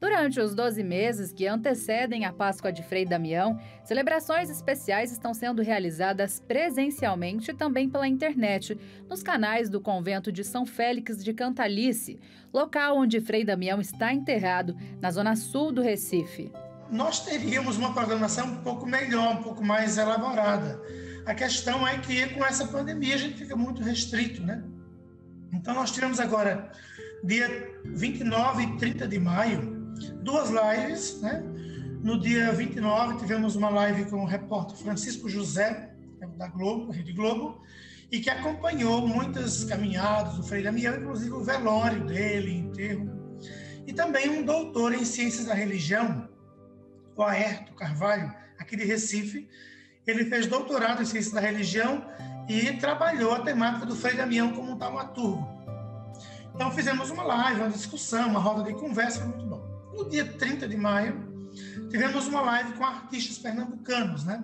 Durante os 12 meses que antecedem a Páscoa de Frei Damião, celebrações especiais estão sendo realizadas presencialmente e também pela internet, nos canais do convento de São Félix de Cantalice, local onde Frei Damião está enterrado, na zona sul do Recife. Nós teríamos uma programação um pouco melhor, um pouco mais elaborada. A questão é que com essa pandemia a gente fica muito restrito, né? Então nós tivemos agora, dia 29 e 30 de maio, 2 lives, né? No dia 29 tivemos uma live com o repórter Francisco José, da Globo, Rede Globo, e que acompanhou muitas caminhadas do Frei Damião, inclusive o velório dele, enterro. E também um doutor em Ciências da Religião, o Aerto Carvalho, aqui de Recife. Ele fez doutorado em Ciências da Religião e trabalhou a temática do Frei Damião como um taumaturgo. Então fizemos uma live, uma discussão, uma roda de conversa, foi muito bom. No dia 30 de maio, tivemos uma live com artistas pernambucanos, né?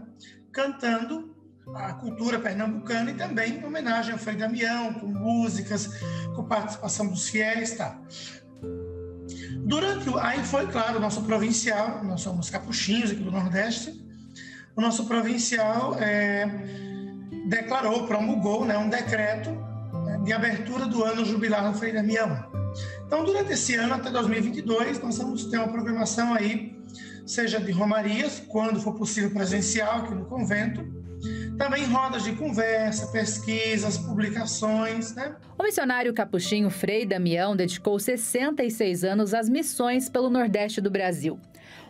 Cantando a cultura pernambucana e também em homenagem ao Frei Damião, com músicas, com participação dos fiéis, tá? Aí foi, claro, o nosso provincial, nós somos capuchinhos aqui do Nordeste, o nosso provincial promulgou, né, um decreto, né, de abertura do ano jubilar do Frei Damião. Então, durante esse ano, até 2022, nós vamos ter uma programação aí, seja de romarias, quando for possível presencial aqui no convento, também rodas de conversa, pesquisas, publicações, né? O missionário capuchinho Frei Damião dedicou 66 anos às missões pelo Nordeste do Brasil.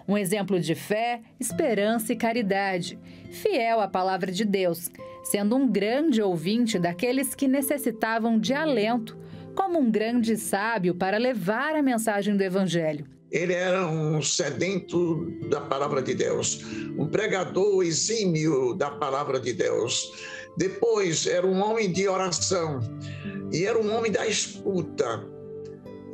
Um exemplo de fé, esperança e caridade, fiel à palavra de Deus, sendo um grande ouvinte daqueles que necessitavam de alento, como um grande sábio para levar a mensagem do Evangelho. Ele era um sedento da palavra de Deus, um pregador exímio da palavra de Deus. Depois, era um homem de oração e era um homem da escuta.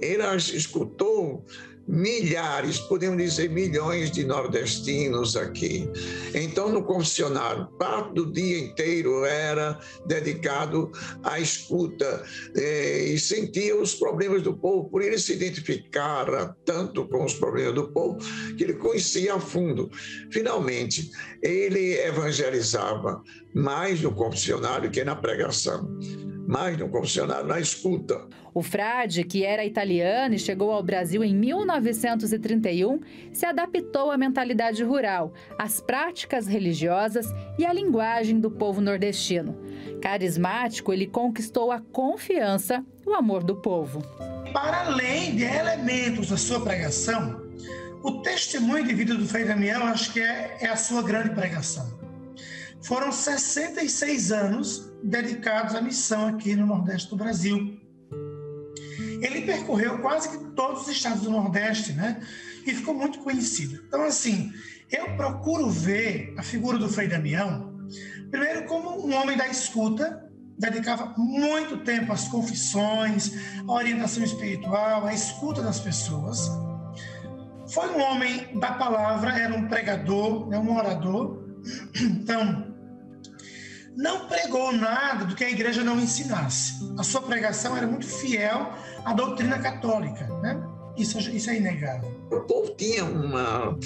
Ele escutou milhares, podemos dizer milhões de nordestinos aqui. Então, no confessionário, parte do dia inteiro era dedicado à escuta e sentia os problemas do povo, por ele se identificara tanto com os problemas do povo, que ele conhecia a fundo. Finalmente, ele evangelizava mais no confessionário que na pregação, mais no confessionário, na escuta. O frade, que era italiano e chegou ao Brasil em 1931, se adaptou à mentalidade rural, às práticas religiosas e à linguagem do povo nordestino. Carismático, ele conquistou a confiança e o amor do povo. Para além de elementos da sua pregação, o testemunho de vida do Frei Damião, acho que é a sua grande pregação. Foram 66 anos dedicados à missão aqui no Nordeste do Brasil. Ele percorreu quase que todos os estados do Nordeste, né? E ficou muito conhecido. Então, assim, eu procuro ver a figura do Frei Damião, primeiro como um homem da escuta, dedicava muito tempo às confissões, à orientação espiritual, à escuta das pessoas. Foi um homem da palavra, era um pregador, um orador. Então, não pregou nada do que a igreja não ensinasse. A sua pregação era muito fiel à doutrina católica, né? Isso é inegável. O povo tinha uma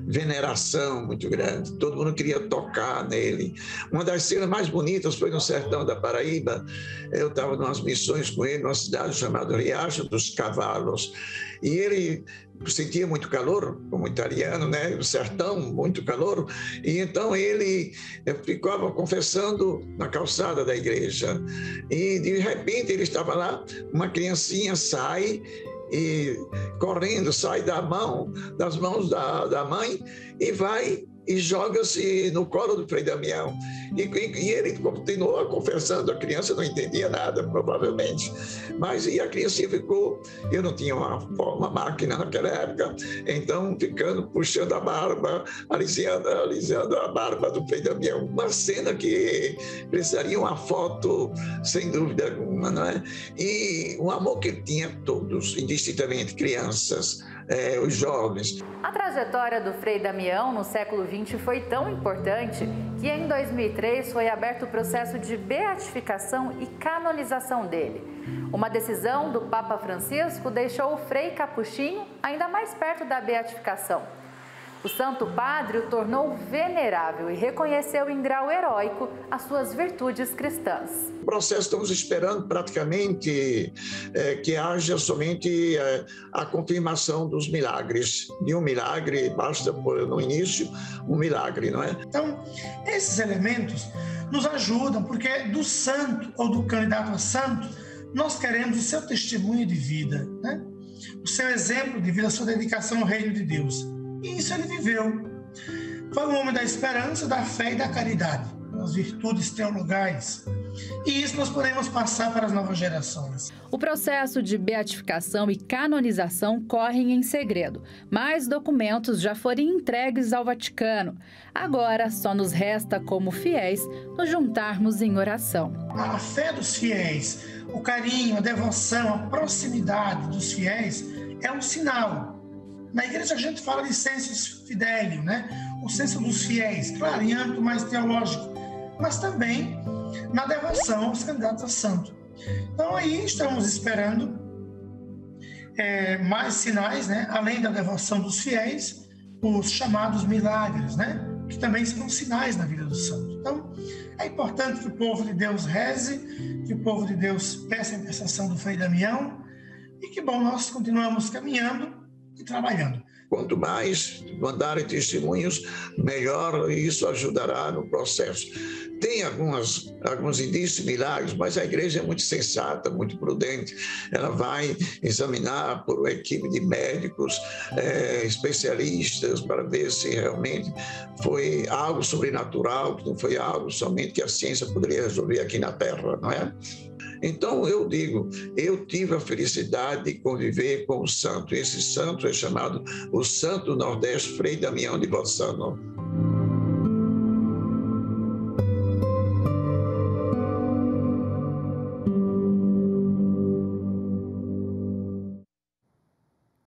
veneração muito grande, todo mundo queria tocar nele. Uma das cenas mais bonitas foi no sertão da Paraíba. Eu estava em umas missões com ele, numa cidade chamada Riacho dos Cavalos, e ele sentia muito calor, como italiano, né? O sertão, muito calor, e então ele ficava confessando na calçada da igreja. E de repente ele estava lá, uma criancinha sai e correndo, sai das mãos da mãe e vai e joga-se no colo do Frei Damião. E ele continuou confessando, a criança não entendia nada, provavelmente. Mas e a criança ficou, eu não tinha uma máquina naquela época, então ficando, puxando a barba, alisando a barba do Frei Damião. Uma cena que precisaria uma foto, sem dúvida alguma, não é? E o amor que ele tinha a todos, indistintamente, crianças, os jovens. A trajetória do Frei Damião no século XX foi tão importante que em 2003 foi aberto o processo de beatificação e canonização dele. Uma decisão do Papa Francisco deixou o Frei Capuchinho ainda mais perto da beatificação. O Santo Padre o tornou venerável e reconheceu em grau heróico as suas virtudes cristãs. O processo, estamos esperando praticamente que haja somente a confirmação dos milagres. De um milagre, basta pôr no início um milagre, não é? Então, esses elementos nos ajudam, porque do santo ou do candidato a santo, nós queremos o seu testemunho de vida, né? O seu exemplo de vida, a sua dedicação ao reino de Deus. E isso ele viveu. Foi um homem da esperança, da fé e da caridade, as virtudes teologais. E isso nós podemos passar para as novas gerações. O processo de beatificação e canonização correm em segredo, mas documentos já foram entregues ao Vaticano. Agora só nos resta, como fiéis, nos juntarmos em oração. A fé dos fiéis, o carinho, a devoção, a proximidade dos fiéis é um sinal. Na igreja a gente fala de sensus fidelium, né? O senso dos fiéis, claro, em âmbito mais teológico, mas também na devoção aos candidatos a santo. Então aí estamos esperando mais sinais, né? Além da devoção dos fiéis, os chamados milagres, né? Que também são sinais na vida do santo. Então é importante que o povo de Deus reze, que o povo de Deus peça a intercessão do Frei Damião e que, bom, nós continuamos caminhando e trabalhando. Quanto mais mandarem testemunhos, melhor, e isso ajudará no processo. Tem alguns indícios de milagres, mas a igreja é muito sensata, muito prudente. Ela vai examinar por uma equipe de médicos, especialistas, para ver se realmente foi algo sobrenatural, que não foi algo somente que a ciência poderia resolver aqui na Terra, não é? Então, eu digo, eu tive a felicidade de conviver com o santo. Esse santo é chamado o Santo Nordeste Frei Damião de Bossano.